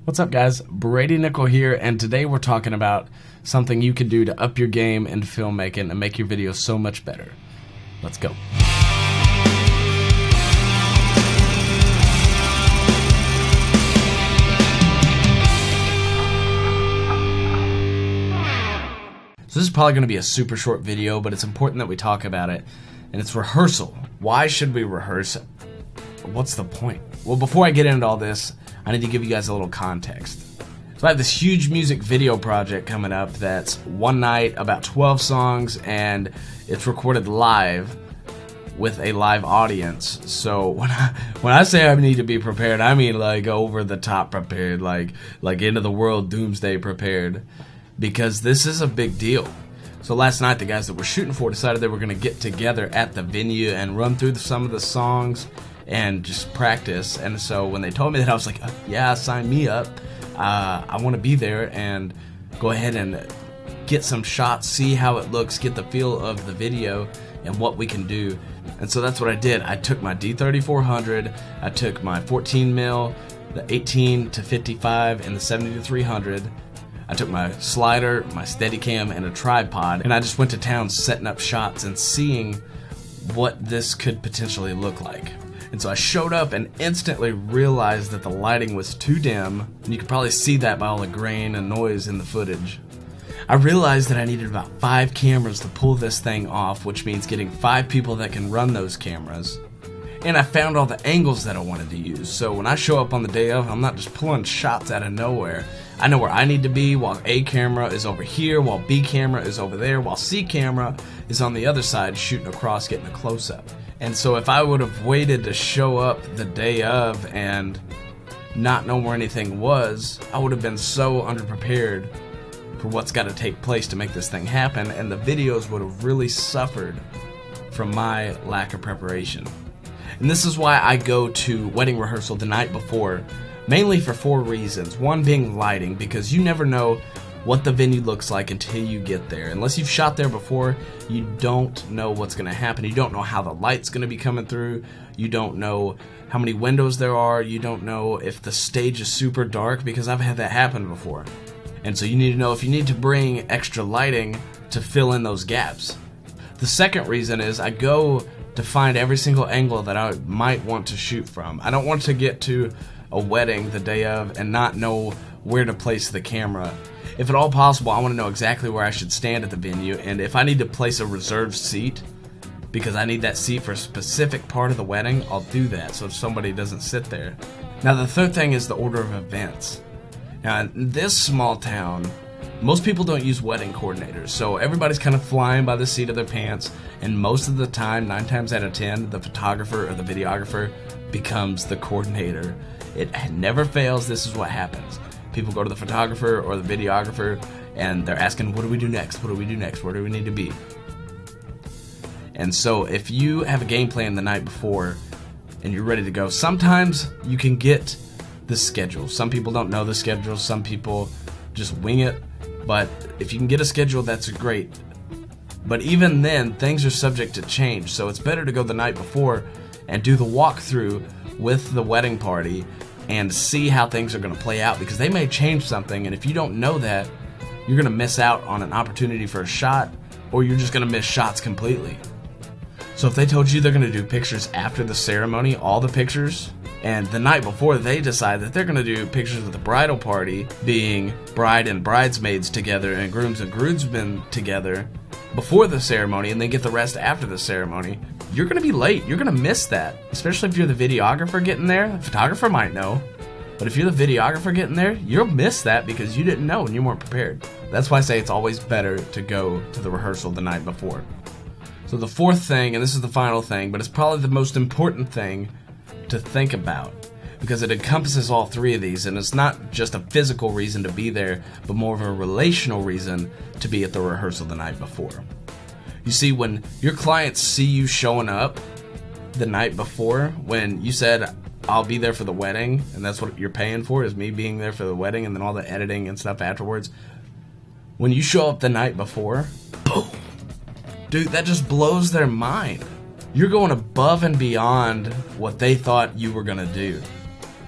What's up, guys? Brady Nichol here, and today we're talking about something you can do to up your game in filmmaking and make your videos so much better. Let's go. So this is probably going to be a super short video, but it's important that we talk about it, and it's rehearsal. Why should we rehearse? What's the point? Well, before I get into all this, I need to give you guys a little context. So I have this huge music video project coming up that's one night, about 12 songs, and it's recorded live with a live audience. So when I say I need to be prepared, I mean like over the top prepared, like end of the world doomsday prepared, because this is a big deal. So last night the guys that we're shooting for decided they were going to get together at the venue and run through some of the songs and just practice. And so when they told me that, I was like, yeah, sign me up. I want to be there and go ahead and get some shots, see how it looks, get the feel of the video and what we can do. And so that's what I did. I took my D3400, I took my 14mm, the 18 to 55 and the 70 to 300. I took my slider, my Steadicam, and a tripod, and I just went to town setting up shots and seeing what this could potentially look like. And so I showed up and instantly realized that the lighting was too dim, and you could probably see that by all the grain and noise in the footage. I realized that I needed about 5 cameras to pull this thing off, which means getting 5 people that can run those cameras. And I found all the angles that I wanted to use, so when I show up on the day of, I'm not just pulling shots out of nowhere. I know where I need to be, while A camera is over here, while B camera is over there, while C camera is on the other side shooting across, getting a close-up. And so if I would have waited to show up the day of and not know where anything was, I would have been so underprepared for what's got to take place to make this thing happen, and the videos would have really suffered from my lack of preparation. And this is why I go to wedding rehearsal the night before, mainly for 4 reasons. One being lighting, because you never know what the venue looks like until you get there. Unless you've shot there before, you don't know what's going to happen. You don't know how the light's going to be coming through. You don't know how many windows there are. You don't know if the stage is super dark, because I've had that happen before. And so you need to know if you need to bring extra lighting to fill in those gaps. The second reason is I go to find every single angle that I might want to shoot from. I don't want to get to a wedding the day of and not know where to place the camera. If at all possible, I want to know exactly where I should stand at the venue, and if I need to place a reserved seat because I need that seat for a specific part of the wedding, I'll do that so somebody doesn't sit there. Now the third thing is the order of events. Now in this small town, most people don't use wedding coordinators, so everybody's kind of flying by the seat of their pants, and most of the time, 9 times out of 10, the photographer or the videographer becomes the coordinator. It never fails. This is what happens. People go to the photographer or the videographer and they're asking, what do we do next? What do we do next? Where do we need to be? And so if you have a game plan the night before and you're ready to go, sometimes you can get the schedule. Some people don't know the schedule. Some people just wing it. But if you can get a schedule, that's great. But even then, things are subject to change. So it's better to go the night before and do the walkthrough with the wedding party and see how things are going to play out, because they may change something, and if you don't know that, you're going to miss out on an opportunity for a shot, or you're just going to miss shots completely. So if they told you they're going to do pictures after the ceremony, all the pictures, and the night before they decide that they're going to do pictures of the bridal party, being bride and bridesmaids together and grooms and groomsmen together before the ceremony, and then get the rest after the ceremony, you're going to be late. You're going to miss that, especially if you're the videographer getting there. The photographer might know, but if you're the videographer getting there, you'll miss that because you didn't know and you weren't prepared. That's why I say it's always better to go to the rehearsal the night before. So the fourth thing, and this is the final thing, but it's probably the most important thing to think about, because it encompasses all 3 of these, and it's not just a physical reason to be there, but more of a relational reason to be at the rehearsal the night before. You see, when your clients see you showing up the night before, when you said, I'll be there for the wedding, and that's what you're paying for, is me being there for the wedding and then all the editing and stuff afterwards. When you show up the night before, boom, dude, that just blows their mind. You're going above and beyond what they thought you were going to do.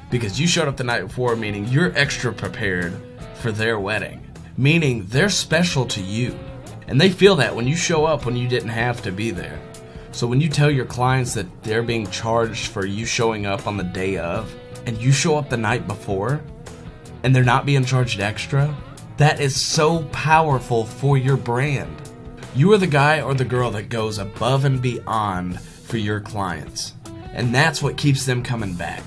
because you showed up the night before, meaning you're extra prepared for their wedding, meaning they're special to you. And they feel that when you show up when you didn't have to be there. So when you tell your clients that they're being charged for you showing up on the day of, and you show up the night before, and they're not being charged extra, that is so powerful for your brand. You are the guy or the girl that goes above and beyond for your clients. And that's what keeps them coming back.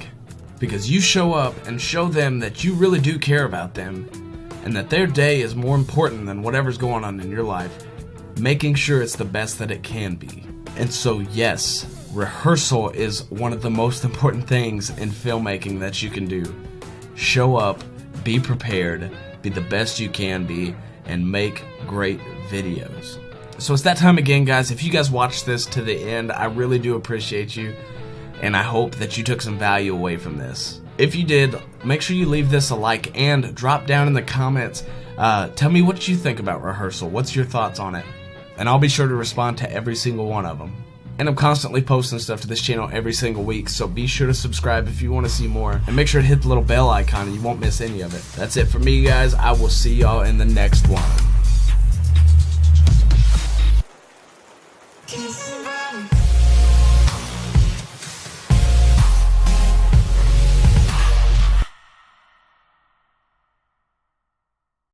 Because you show up and show them that you really do care about them, and that their day is more important than whatever's going on in your life, making sure it's the best that it can be. And so yes, rehearsal is one of the most important things in filmmaking that you can do. Show up, be prepared, be the best you can be, and make great videos. So it's that time again, guys. If you guys watched this to the end, I really do appreciate you, and I hope that you took some value away from this. If you did, make sure you leave this a like and drop down in the comments. Tell me what you think about rehearsal. What's your thoughts on it? And I'll be sure to respond to every single one of them. And I'm constantly posting stuff to this channel every single week, so be sure to subscribe if you want to see more. And make sure to hit the little bell icon and you won't miss any of it. That's it for me, guys. I will see y'all in the next one.